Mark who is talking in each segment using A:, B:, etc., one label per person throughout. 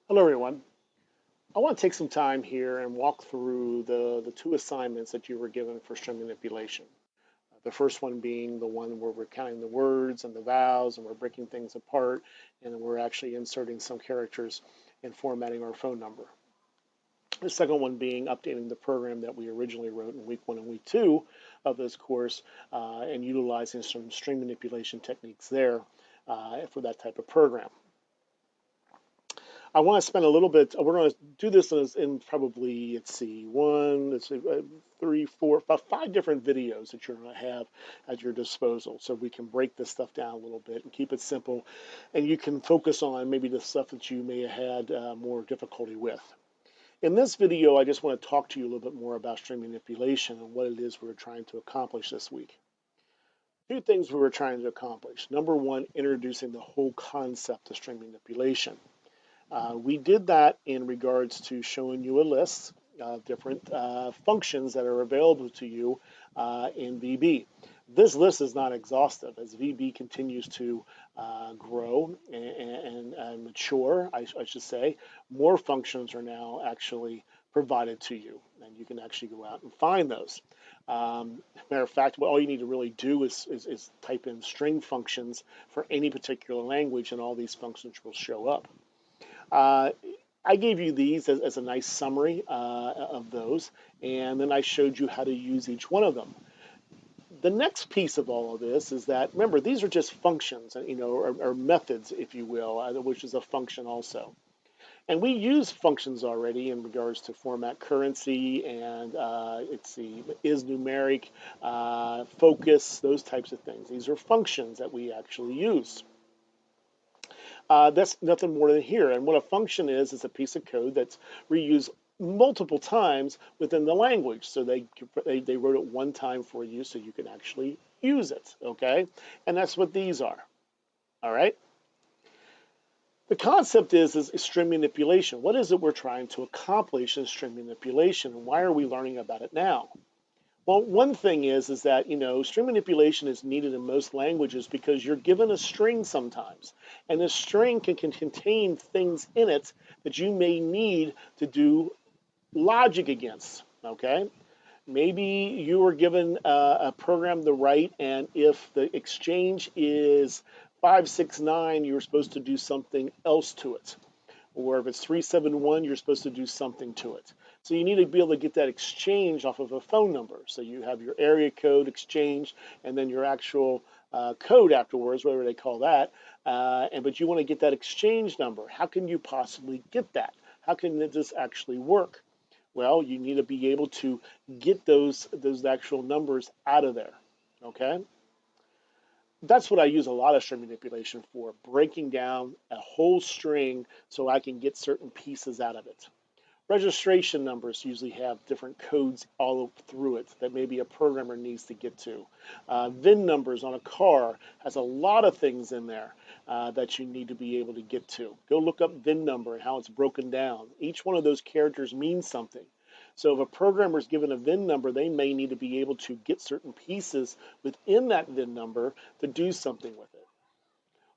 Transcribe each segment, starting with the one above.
A: Hello, everyone. I want to take some time here and walk through the two assignments that you were given for string manipulation. The first one being the one where we're counting the words and the vowels and we're breaking things apart and we're actually inserting some characters and formatting our phone number. The second one being updating the program that we originally wrote in week 1 and week 2 of this course and utilizing some string manipulation techniques there for that type of program. I want to spend a little bit. We're going to do this in probably, three, four, about 5 different videos that you're going to have at your disposal, so we can break this stuff down a little bit and keep it simple, and you can focus on maybe the stuff that you may have had more difficulty with. In this video, I just want to talk to you a little bit more about string manipulation and what it is we're trying to accomplish this week. Two things we were trying to accomplish. Number one, introducing the whole concept of string manipulation. We did that in regards to showing you a list of different functions that are available to you in VB. This list is not exhaustive. As VB continues to grow and mature, I should say, more functions are now actually provided to you, and you can actually go out and find those. Matter of fact, all you need to really do is type in string functions for any particular language, and all these functions will show up. I gave you these as a nice summary of those, and then I showed you how to use each one of them. The next piece of all of this is that, remember, these are just functions, or methods, if you will, which is a function also. And we use functions already in regards to format currency and is numeric, focus, those types of things. These are functions that we actually use. That's nothing more than here. And what a function is a piece of code that's reused multiple times within the language. So they wrote it one time for you so you can actually use it, okay? And that's what these are, all right? The concept is string manipulation. What is it we're trying to accomplish in string manipulation, and why are we learning about it now? Well, one thing is that, string manipulation is needed in most languages because you're given a string sometimes, and the string can contain things in it that you may need to do logic against, okay? Maybe you were given a program to write, and if the exchange is 569, you're supposed to do something else to it. Or if it's 371, you're supposed to do something to it. So you need to be able to get that exchange off of a phone number. So you have your area code exchange and then your actual code afterwards, whatever they call that. But you want to get that exchange number. How can you possibly get that? How can this actually work? Well, you need to be able to get those actual numbers out of there. Okay? That's what I use a lot of string manipulation for, breaking down a whole string so I can get certain pieces out of it. Registration numbers usually have different codes all through it that maybe a programmer needs to get to. VIN numbers on a car has a lot of things in there that you need to be able to get to. Go look up VIN number and how it's broken down. Each one of those characters means something. So if a programmer is given a VIN number, they may need to be able to get certain pieces within that VIN number to do something with it.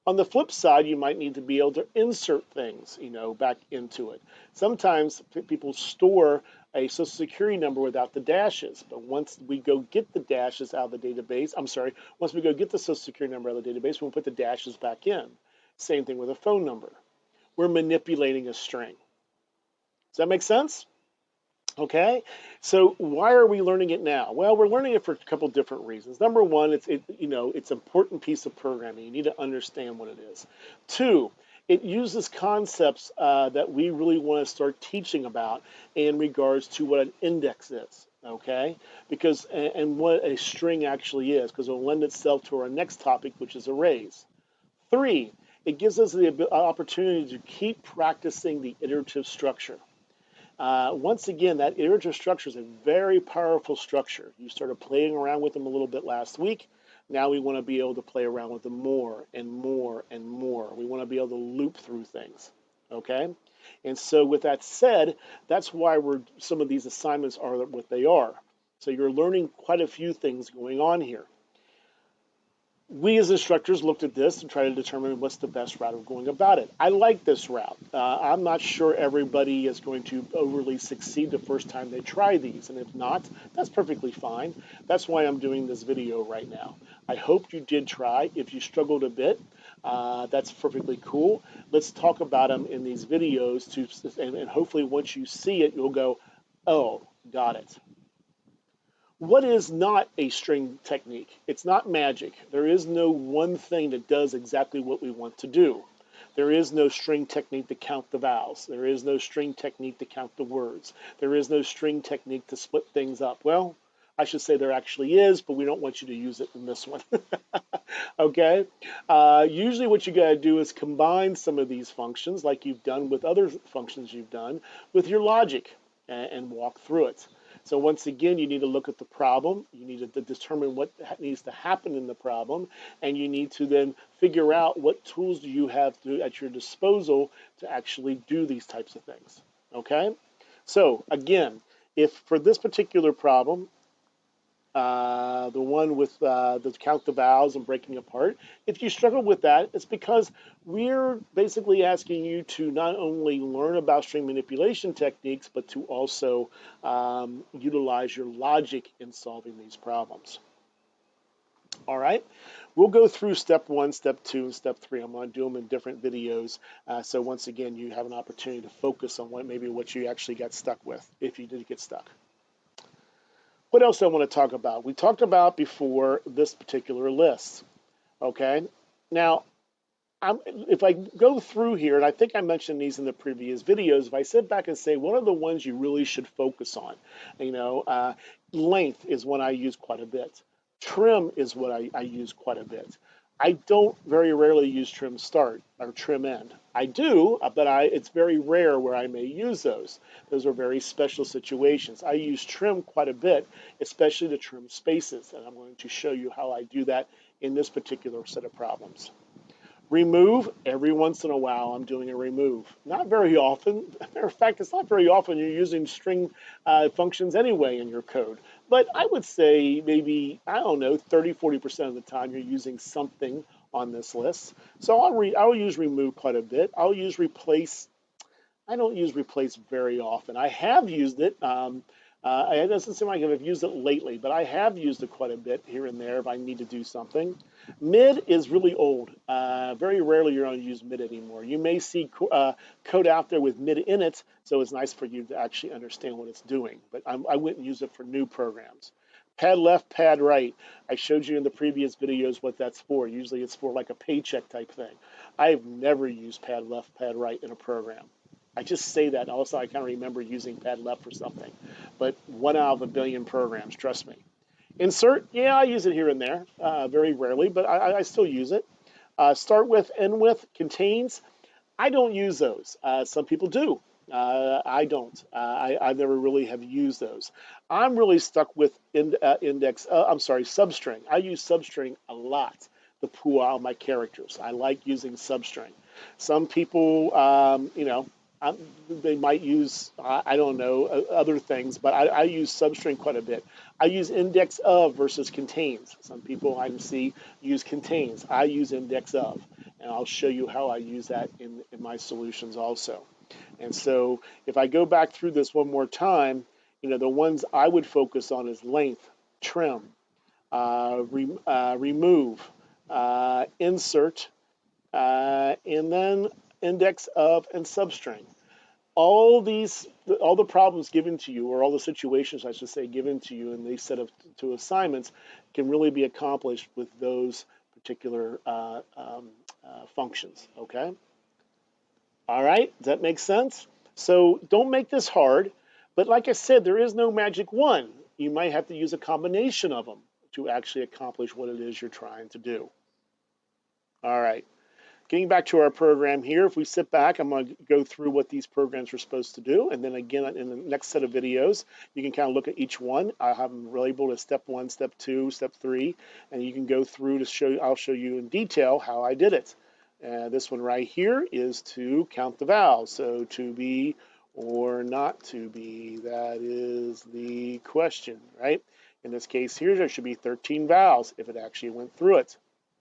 A: On the flip side, you might need to be able to insert things, back into it. Sometimes people store a social security number without the dashes, but once we go get the dashes out of the database, once we go get the social security number out of the database, we'll put the dashes back in. Same thing with a phone number. We're manipulating a string. Does that make sense? Okay, so why are we learning it now? Well, we're learning it for a couple different reasons. Number one, it's an important piece of programming. You need to understand what it is. Two, it uses concepts that we really want to start teaching about in regards to what an index is. Okay, because and what a string actually is, because it will lend itself to our next topic, which is arrays. Three, it gives us the opportunity to keep practicing the iterative structure. Once again, that iterative structure is a very powerful structure. You started playing around with them a little bit last week. Now we want to be able to play around with them more and more and more. We want to be able to loop through things, okay? And so with that said, that's why some of these assignments are what they are. So you're learning quite a few things going on here. we as instructors looked at this and tried to determine what's the best route of going about it. I like this route. I'm not sure everybody is going to overly succeed the first time they try these, and if not, that's perfectly fine. That's why I'm doing this video right now. I hope you did try. If you struggled a bit, that's perfectly cool. Let's talk about them in these videos, and hopefully once you see it, you'll go, oh, got it. What is not a string technique? It's not magic. There is no one thing that does exactly what we want to do. There is no string technique to count the vowels. There is no string technique to count the words. There is no string technique to split things up. Well, I should say there actually is, but we don't want you to use it in this one. Okay? Usually what you got to do is combine some of these functions, like you've done with other functions you've done, with your logic and walk through it. So once again, you need to look at the problem. You need to determine what needs to happen in the problem, and you need to then figure out what tools do you have at your disposal to actually do these types of things. Okay? So again, if for this particular problem, the one with the count the vowels and breaking apart. If you struggle with that, it's because we're basically asking you to not only learn about string manipulation techniques, but to also utilize your logic in solving these problems. All right, we'll go through step 1, step 2, and step 3. I'm going to do them in different videos. So once again, you have an opportunity to focus on what you actually got stuck with, if you did get stuck. What else I want to talk about? We talked about before this particular list. Okay, now if I go through here, and I think I mentioned these in the previous videos, if I sit back and say one of the ones you really should focus on, length is one I use quite a bit. Trim is what I use quite a bit. I don't very rarely use trim start or trim end. I do, but it's very rare where I may use those. Those are very special situations. I use trim quite a bit, especially to trim spaces, and I'm going to show you how I do that in this particular set of problems. Remove, every once in a while I'm doing a remove. Not very often. Matter of fact, it's not very often you're using string functions anyway in your code. But I would say maybe, I don't know, 30–40% of the time you're using something on this list. So I'll use remove quite a bit. I'll use replace. I don't use replace very often. I have used it. It doesn't seem like I've used it lately, but I have used it quite a bit here and there if I need to do something. Mid is really old. Very rarely you're going to use mid anymore. You may see code out there with mid in it, so it's nice for you to actually understand what it's doing, but I wouldn't use it for new programs. Pad left, pad right. I showed you in the previous videos what that's for. Usually it's for like a paycheck type thing. I've never used pad left, pad right in a program. I just say that, and also I kind of remember using pad left for something. But 1 out of a billion programs, trust me. Insert, yeah, I use it here and there, very rarely, but I still use it. Start with, end with, contains. I don't use those. Some people do. I don't. I never really have used those. I'm really stuck with substring. I use substring a lot to pull out my characters. I like using substring. Some people, they might use, I don't know, other things, but I use substring quite a bit. I use index of versus contains. Some people I see use contains. I use index of, and I'll show you how I use that in my solutions also. And so if I go back through this one more time, the ones I would focus on is length, trim, remove, insert, and then index of and substring. All the problems given to you, or all the situations, I should say, given to you in these set of two assignments can really be accomplished with those particular functions, okay? All right, does that make sense? So don't make this hard, but like I said, there is no magic one. You might have to use a combination of them to actually accomplish what it is you're trying to do. All right. Getting back to our program here, if we sit back, I'm going to go through what these programs are supposed to do. And then again, in the next set of videos, you can kind of look at each one. I'll have them labeled as step 1, step 2, step 3. And you can go through to show, I'll show you in detail how I did it. This one right here is to count the vowels. So to be or not to be, that is the question, right? In this case here, there should be 13 vowels if it actually went through it.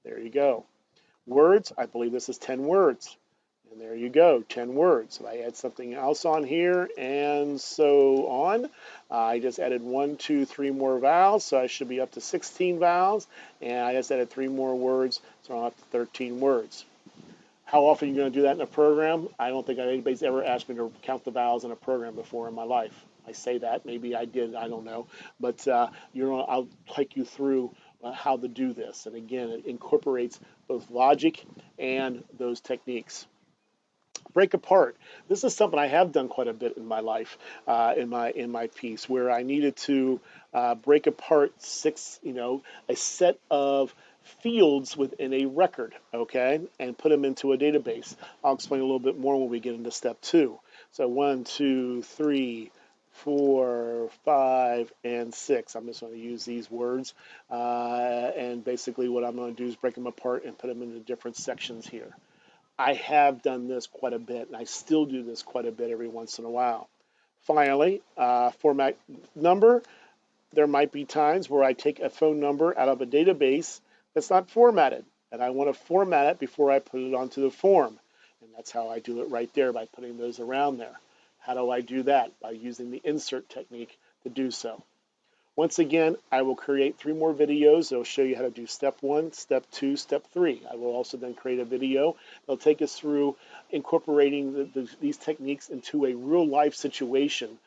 A: There you go. Words, I believe this is 10 words. And there you go, 10 words. If I add something else on here and so on, I just added 1, 2, 3 more vowels, so I should be up to 16 vowels. And I just added 3 more words, so I'm up to 13 words. How often are you going to do that in a program? I don't think anybody's ever asked me to count the vowels in a program before in my life. I say that, maybe I did, I don't know. But I'll take you through how to do this. And again, it incorporates both logic and those techniques. Break apart. This is something I have done quite a bit in my life, in my piece, where I needed to break apart a set of fields within a record, okay, and put them into a database. I'll explain a little bit more when we get into step 2. So 1, 2, 3, 4, 5, and 6. I'm just going to use these words, and basically what I'm going to do is break them apart and put them into different sections here. I have done this quite a bit, and I still do this quite a bit every once in a while. Finally, format number. There might be times where I take a phone number out of a database that's not formatted, and I want to format it before I put it onto the form. And that's how I do it right there, by putting those around there. How do I do that? By using the insert technique to do so. Once again, I will create 3 more videos that will show you how to do step 1, step 2, step 3. I will also then create a video that will take us through incorporating these techniques into a real-life situation,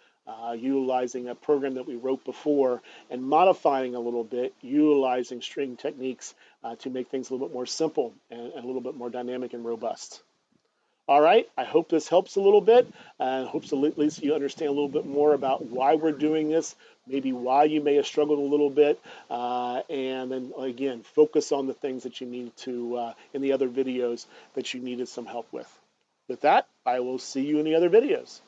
A: utilizing a program that we wrote before and modifying a little bit, utilizing string techniques to make things a little bit more simple and a little bit more dynamic and robust. All right, I hope this helps a little bit, and hopes at least you understand a little bit more about why we're doing this, maybe why you may have struggled a little bit, and then again, focus on the things that you need to, in the other videos that you needed some help with. With that, I will see you in the other videos.